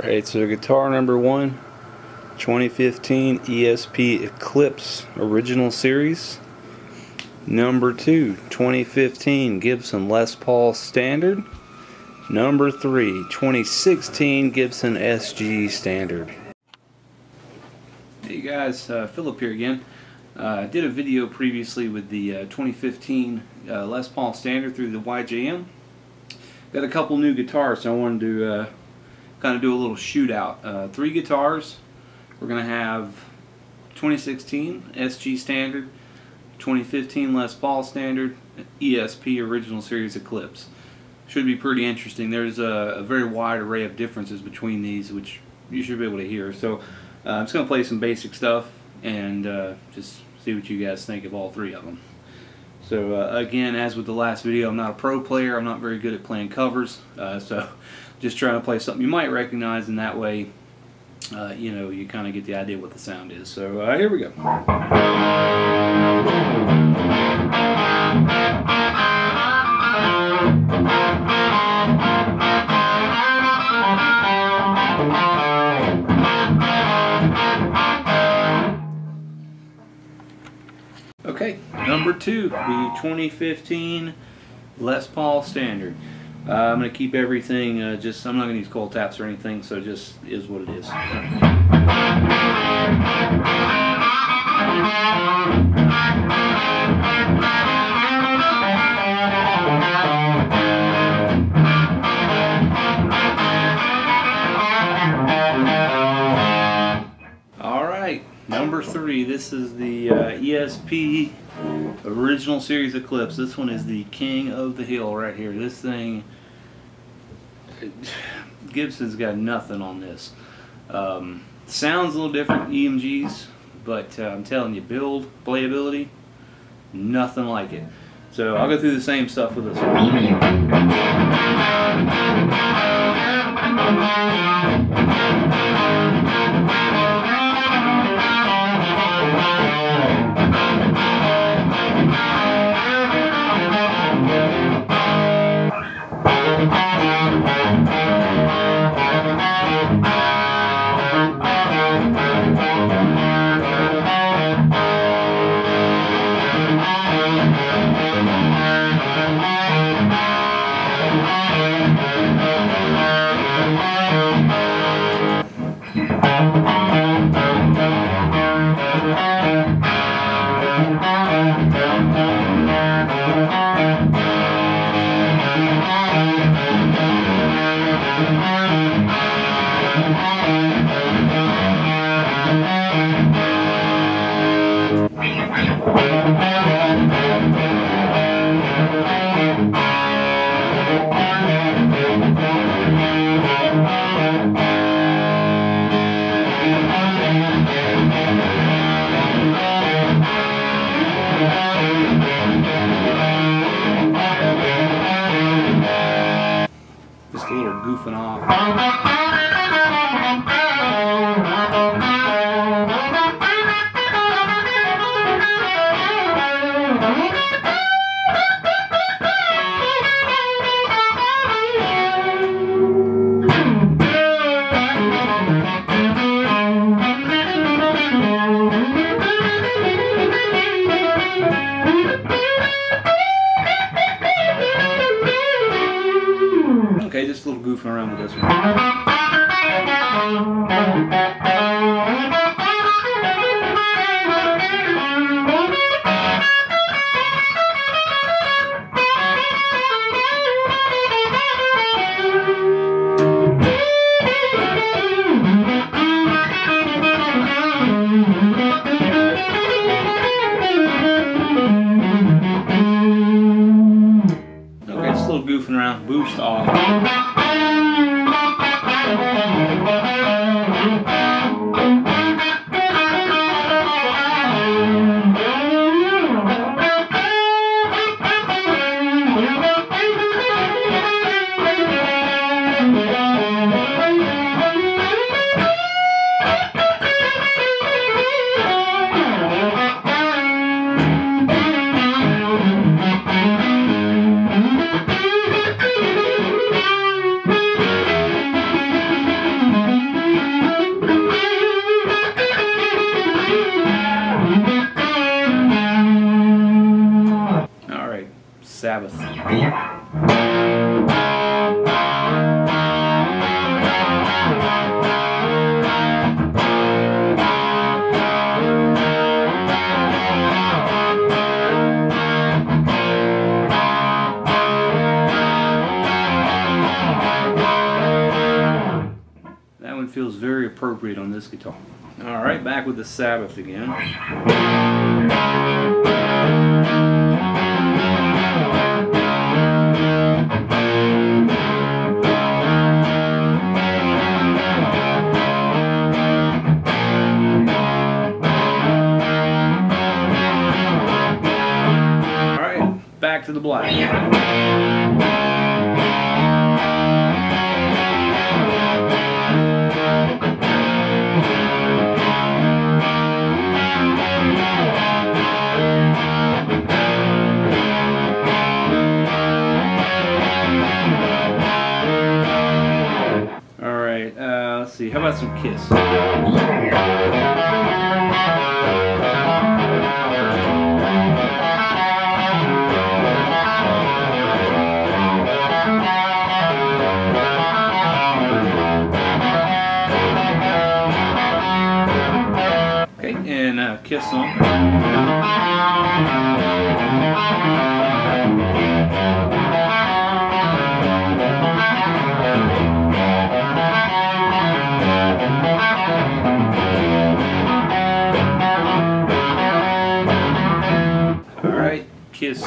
Alright, so guitar number 1, 2015 ESP Eclipse Original Series. Number 2, 2015 Gibson Les Paul Standard. Number 3, 2016 Gibson SG Standard. Hey guys, Philip here again. I did a video previously with the 2015 Les Paul Standard through the YJM. Got a couple new guitars, so I wanted to kind of do a little shootout. 3 guitars. We're going to have 2016 SG Standard, 2015 Les Paul Standard, ESP Original Series Eclipse. Should be pretty interesting. There's a very wide array of differences between these, which you should be able to hear. So I'm just going to play some basic stuff and just see what you guys think of all 3 of them. So again, as with the last video, I'm not a pro player. I'm not very good at playing covers. So just trying to play something you might recognize, and that way you know, you kind of get the idea what the sound is. So here we go. Okay, number 2, the 2015 Les Paul Standard. I'm going to keep everything I'm not going to use coil taps or anything, so it just is what it is. Alright, number 3, this is the ESP Original Series Eclipse. This one is the king of the hill right here. This thing, Gibson's got nothing on this. Sounds a little different, EMGs, but I'm telling you, build, playability, nothing like it. So I'll go through the same stuff with this one. Just a little goofing off. Okay, just a little goofing around with this one. Okay, just a little goofing around, boost off. Feels very appropriate on this guitar. Alright, back with the Sabbath again. Alright, back to the black. Let's see, how about some Kiss? Okay, and Kiss song. Kiss.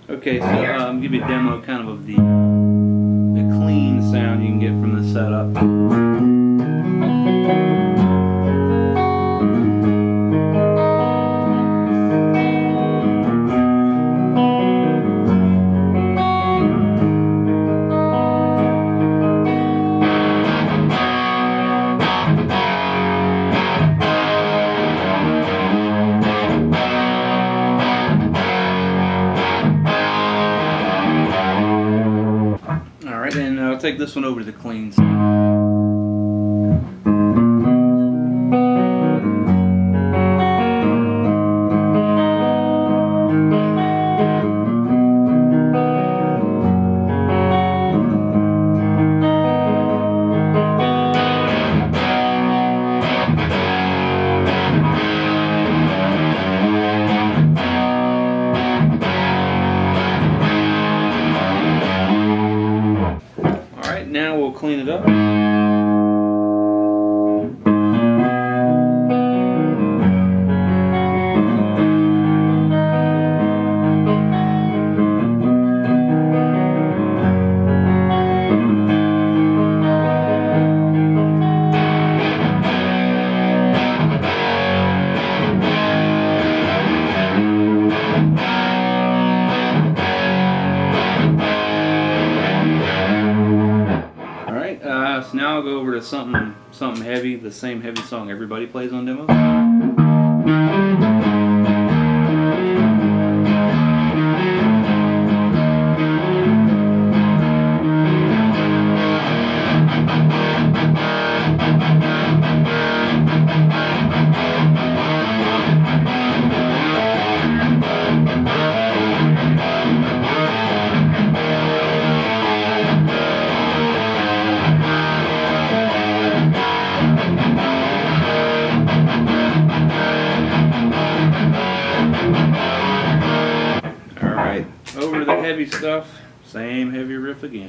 Okay, so I'll give you a demo kind of the clean sound you can get from the setup. And I'll take this one over to the cleans. Now we'll clean it up. So now I'll go over to something heavy, the same heavy song everybody plays on demos. Over to the heavy stuff, same heavy riff again.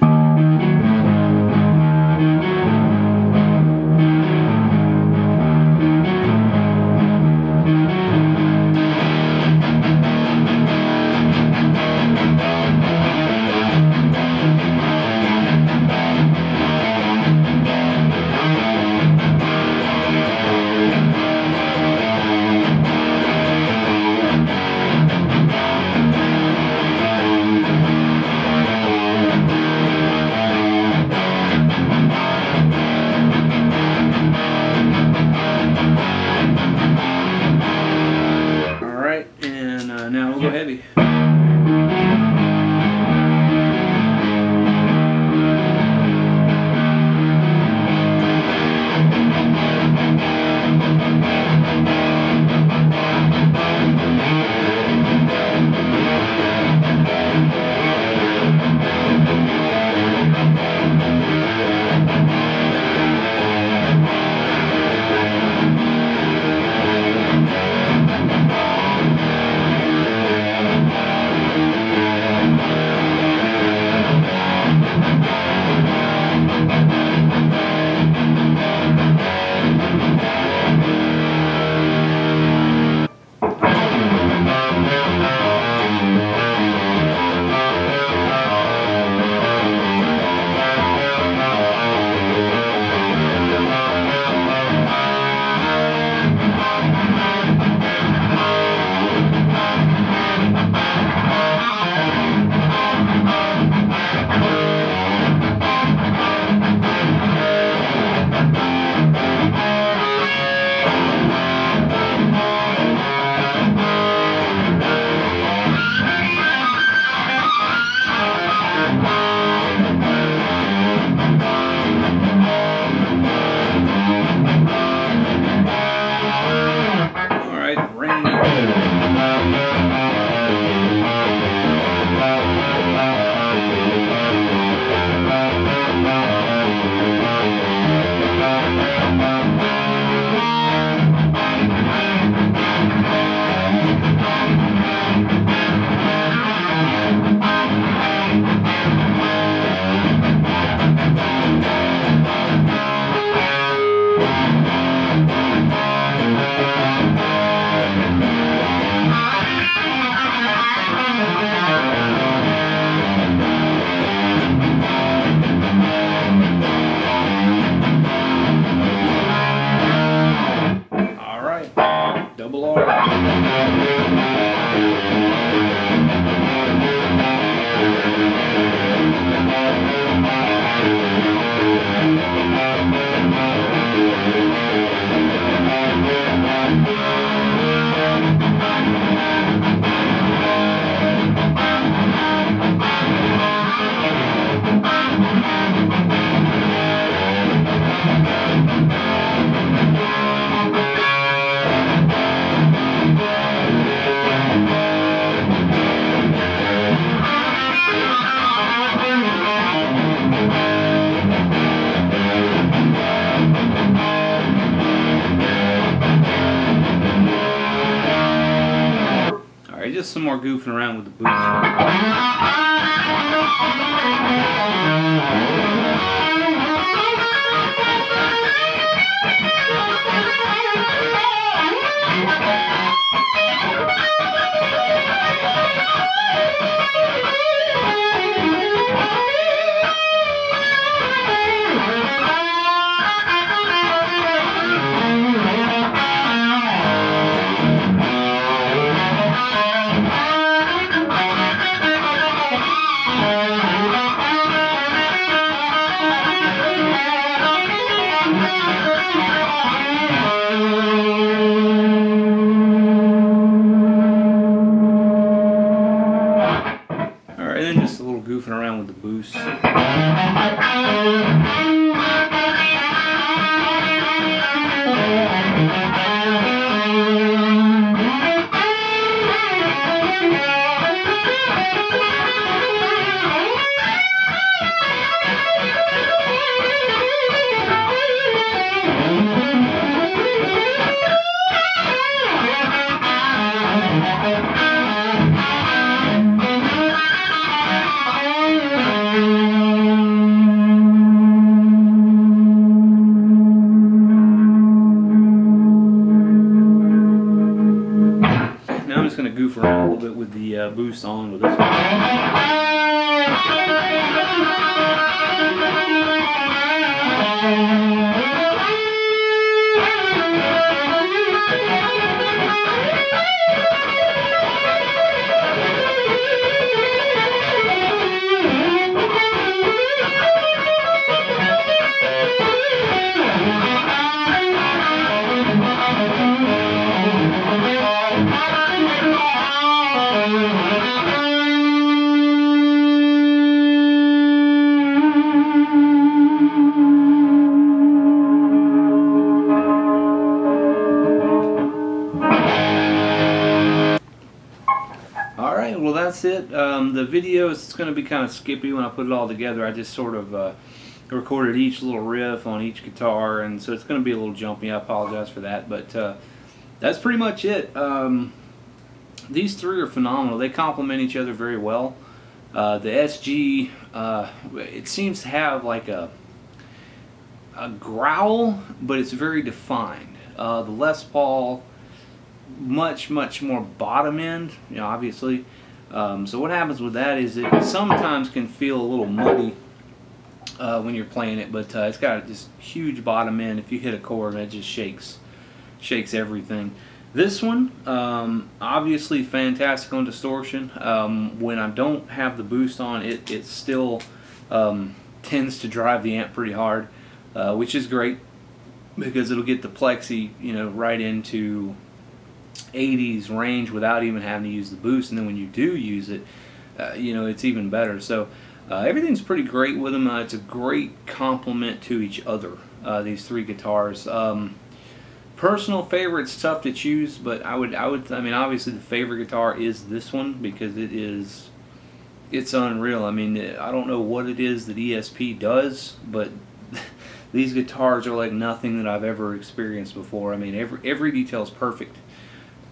some more goofing around with the boost. Alright, then just a little goofing around with the boost. Now I'm just going to goof around a little bit with the boost on with this one. Alright, well that's it. The video is going to be kind of skippy when I put it all together. I just sort of recorded each little riff on each guitar, and so it's going to be a little jumpy. I apologize for that, but that's pretty much it. These three are phenomenal. They complement each other very well. The SG, it seems to have like a growl, but it's very defined. The Les Paul, much more bottom end, you know, obviously. So what happens with that is it sometimes can feel a little muddy when you're playing it, but it's got this huge bottom end. If you hit a chord, it just shakes everything. This one, obviously fantastic on distortion. When I don't have the boost on, it still tends to drive the amp pretty hard, which is great because it'll get the plexi, you know, right into 80s range without even having to use the boost. And then when you do use it, you know, it's even better. So everything's pretty great with them. It's a great complement to each other, these three guitars. Personal favorite's tough to choose, but I mean, obviously the favorite guitar is this one because it's unreal. I mean, I don't know what it is that ESP does, but these guitars are like nothing that I've ever experienced before. I mean, every detail is perfect.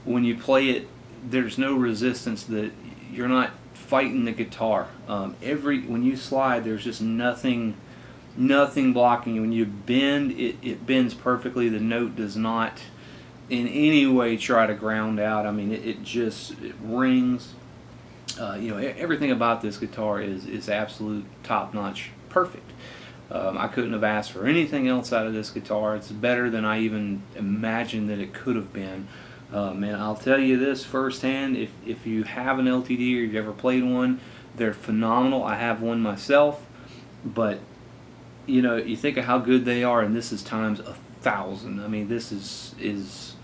When you play it, there's no resistance, that you're not fighting the guitar. When you slide, there's just nothing blocking you. When you bend, it bends perfectly. The note does not in any way try to ground out. I mean, it rings. You know, everything about this guitar is absolute top-notch, perfect. I couldn't have asked for anything else out of this guitar. It's better than I even imagined that it could have been. And I'll tell you this firsthand, if you have an LTD or you've ever played one, they're phenomenal. I have one myself, but you know, you think of how good they are, and this is times 1,000. I mean, this is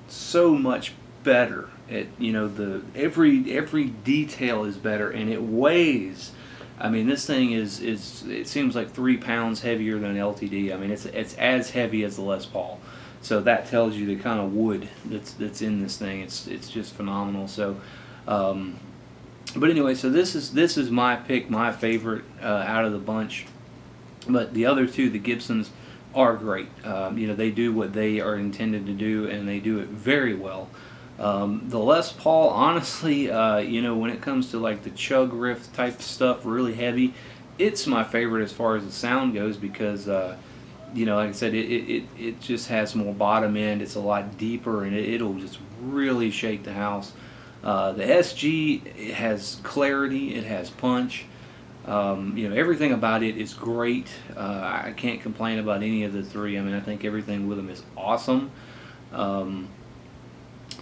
so much better. You know, every detail is better, and it weighs. I mean, this thing it seems like 3 pounds heavier than an LTD. I mean, it's as heavy as the Les Paul. So that tells you the kind of wood that's in this thing. It's just phenomenal. So, but anyway, so this is my pick, my favorite out of the bunch. But the other two, the Gibsons, are great. You know, they do what they are intended to do, and they do it very well. The Les Paul, honestly, you know, when it comes to like the chug riff type stuff, really heavy, it's my favorite as far as the sound goes because, you know, like I said, it just has more bottom end. It's a lot deeper, and it'll just really shake the house. The SG, it has clarity, it has punch. You know, everything about it is great. I can't complain about any of the three. I mean, I think everything with them is awesome.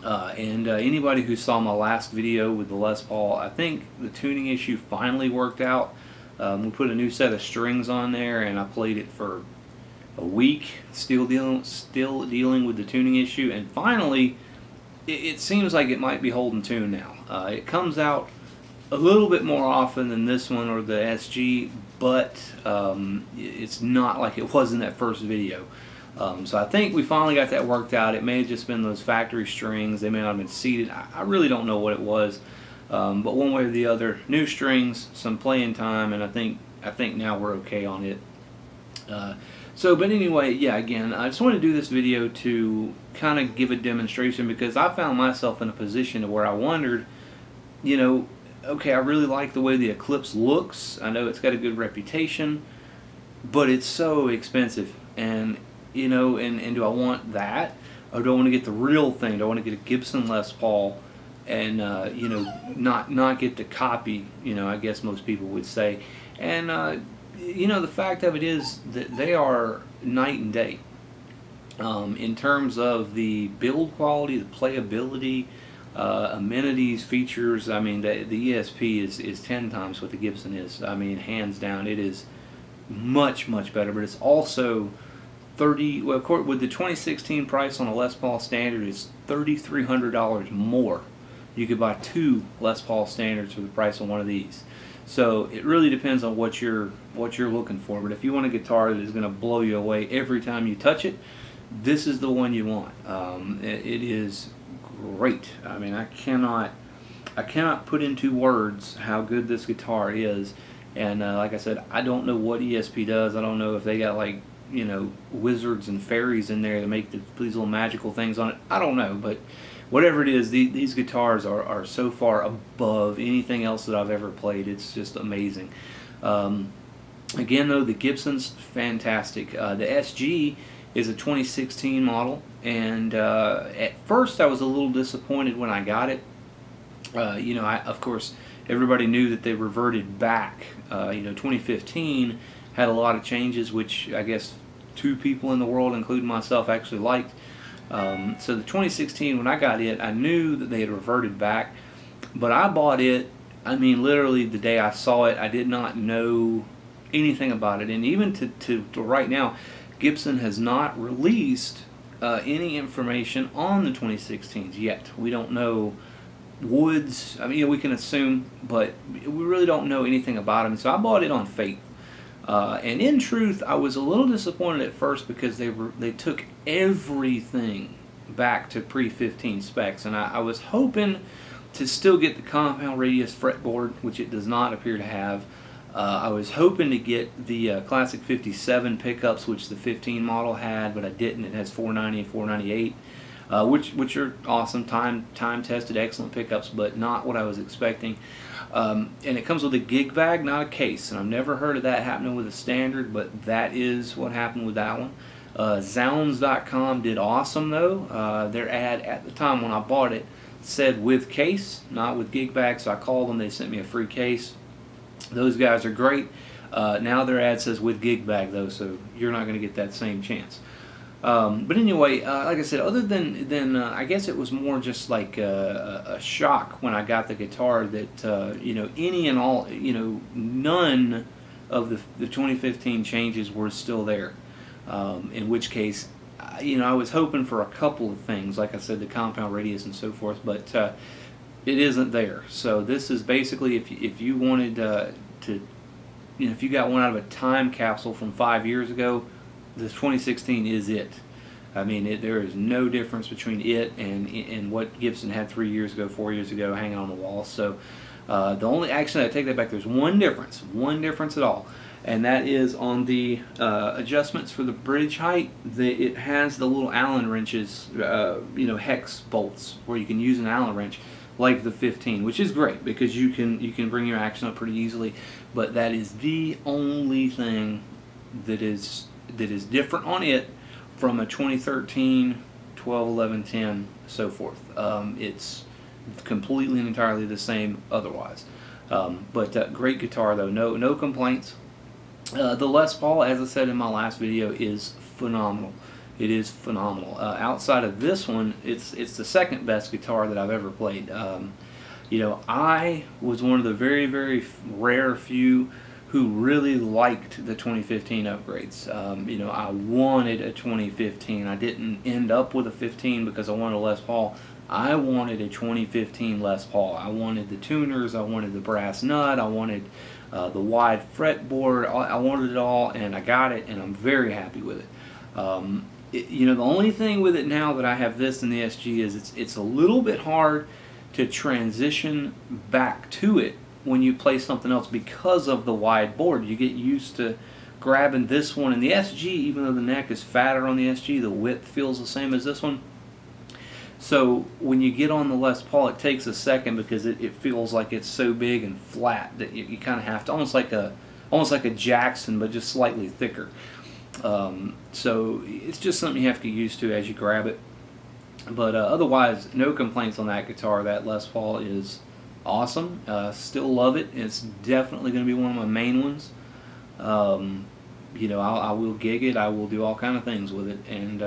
Anybody who saw my last video with the Les Paul, I think the tuning issue finally worked out. We put a new set of strings on there, and I played it for a week, still dealing with the tuning issue, and finally, it seems like it might be holding tune now. It comes out a little bit more often than this one or the SG, but it's not like it was in that first video. So I think we finally got that worked out. It may have just been those factory strings. They may not have been seated. I really don't know what it was. But one way or the other, new strings, some playing time, and I think now we're okay on it. But anyway, yeah, again, I just wanted to do this video to kind of give a demonstration because I found myself in a position where I wondered, you know, okay, I really like the way the Eclipse looks. I know it's got a good reputation, but it's so expensive. And, you know, and do I want that? Or do I want to get the real thing? Do I want to get a Gibson Les Paul and, you know, not get the copy, you know, I guess most people would say. And, you know, the fact of it is that they are night and day. In terms of the build quality, the playability, amenities, features, I mean, the ESP is 10 times what the Gibson is. I mean, hands down, it is much, much better, but it's also well, with the 2016 price on a Les Paul Standard, it's $3,300 more. You could buy 2 Les Paul Standards for the price of one of these. So it really depends on what you're looking for. But if you want a guitar that is going to blow you away every time you touch it, this is the one you want. It is great. I mean, I cannot put into words how good this guitar is. And like I said, I don't know what ESP does. I don't know if they got like, you know, wizards and fairies in there to make these little magical things on it. I don't know, but whatever it is, these guitars are so far above anything else that I've ever played. It's just amazing. Again, though, the Gibson's fantastic. The SG is a 2016 model, and at first I was a little disappointed when I got it. You know, of course, everybody knew that they reverted back. You know, 2015 had a lot of changes, which I guess 2 people in the world, including myself, actually liked. So the 2016, when I got it, I knew that they had reverted back, but I bought it, I mean, literally the day I saw it. I did not know anything about it, and even to right now, Gibson has not released any information on the 2016s yet. We don't know woods. I mean, you know, we can assume, but we really don't know anything about them. So I bought it on faith. And in truth, I was a little disappointed at first because they took everything back to pre-15 specs, and I was hoping to still get the compound radius fretboard, which it does not appear to have. I was hoping to get the classic 57 pickups, which the 15 model had, but I didn't. It has 490 and 498, which are awesome, time tested, excellent pickups, but not what I was expecting. And it comes with a gig bag, not a case, and I've never heard of that happening with a Standard, but that is what happened with that one. Zounds.com did awesome though. Their ad at the time when I bought it said with case, not with gig bag, so I called them. They sent me a free case. Those guys are great. Now their ad says with gig bag though, so you're not going to get that same chance. But anyway, like I said, other than I guess it was more just like a shock when I got the guitar that you know, any and all, you know, none of the 2015 changes were still there. In which case, you know, I was hoping for a couple of things, like I said, the compound radius and so forth, but it isn't there. So this is basically if you wanted to, you know, if you got one out of a time capsule from 5 years ago, the 2016 is it. I mean, there is no difference between it and what Gibson had 3 years ago, 4 years ago, hanging on the wall. So the only, actually, I take that back. There's one difference at all, and that is on the adjustments for the bridge height. It has the little Allen wrenches, you know, hex bolts where you can use an Allen wrench like the 15, which is great because you can bring your action up pretty easily. But that is the only thing that is different on it from a 2013, 12, 11, 10, so forth. It's completely and entirely the same otherwise. But great guitar though, no complaints. The Les Paul, as I said in my last video, is phenomenal. It is phenomenal. Outside of this one, it's the second best guitar that I've ever played. You know, I was one of the very, very rare few who really liked the 2015 upgrades. You know, I wanted a 2015. I didn't end up with a 15 because I wanted a Les Paul. I wanted a 2015 Les Paul. I wanted the tuners, I wanted the brass nut, I wanted the wide fretboard, I wanted it all, and I got it, and I'm very happy with it. You know, the only thing with it now that I have this in the SG is it's a little bit hard to transition back to it when you play something else because of the wide board. You get used to grabbing this one, and the SG, even though the neck is fatter on the SG, the width feels the same as this one. So when you get on the Les Paul, it takes a second because it feels like it's so big and flat that you kind of have to, almost like a Jackson, but just slightly thicker. So it's just something you have to get used to as you grab it. But otherwise, no complaints on that guitar. That Les Paul is awesome. Still love it. It's definitely going to be one of my main ones. You know, I will gig it. I will do all kind of things with it, and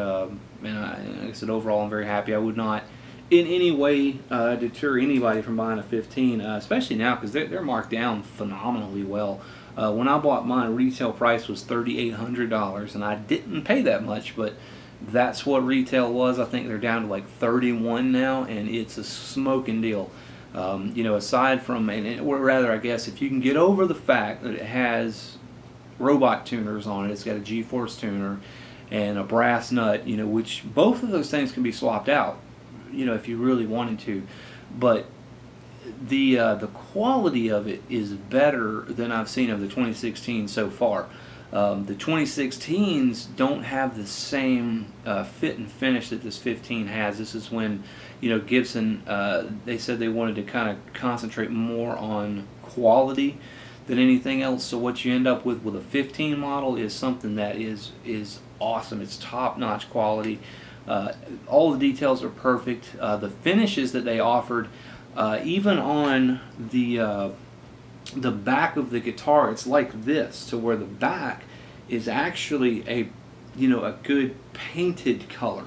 like I said, overall, I'm very happy. I would not, in any way, deter anybody from buying a 15, especially now because they're marked down phenomenally well. When I bought mine, retail price was $3,800, and I didn't pay that much, but that's what retail was. I think they're down to like 31 now, and it's a smoking deal. You know, aside from, or rather, I guess, if you can get over the fact that it has robot tuners on it, it's got a G-force tuner and a brass nut, you know, which both of those things can be swapped out, you know, if you really wanted to. But the quality of it is better than I've seen of the 2016 so far. The 2016s don't have the same fit and finish that this 15 has. This is when, you know, Gibson, they said they wanted to kind of concentrate more on quality than anything else. So what you end up with a 15 model is something that is awesome. It's top-notch quality. All the details are perfect. The finishes that they offered, even on the back of the guitar, it's like this, to where the back is actually a good painted color.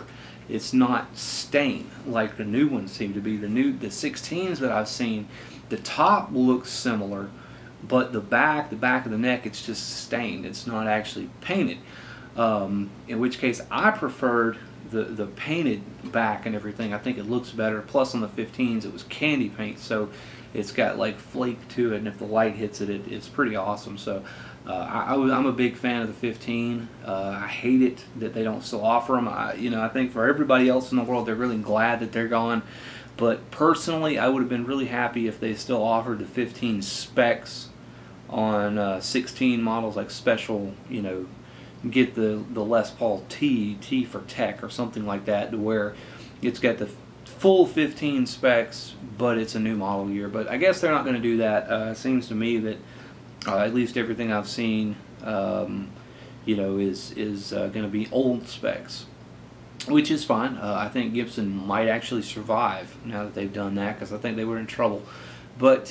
It's not stained like the new ones seem to be. The 16s that I've seen, the top looks similar, but the back of the neck, it's just stained. It's not actually painted. In which case, I preferred the painted back and everything. I think it looks better. Plus, on the 15s, it was candy paint, so it's got like flake to it, and if the light hits it, it's pretty awesome. So I'm a big fan of the 15. I hate it that they don't still offer them. I think for everybody else in the world, they're really glad that they're gone. But personally, I would have been really happy if they still offered the 15 specs on 16 models, like special, you know, get the Les Paul T for Tech or something like that, to where it's got the full 15 specs, but it's a new model year. But I guess they're not going to do that. It seems to me that at least everything I've seen, you know, is going to be old specs, which is fine. I think Gibson might actually survive now that they've done that, because I think they were in trouble. But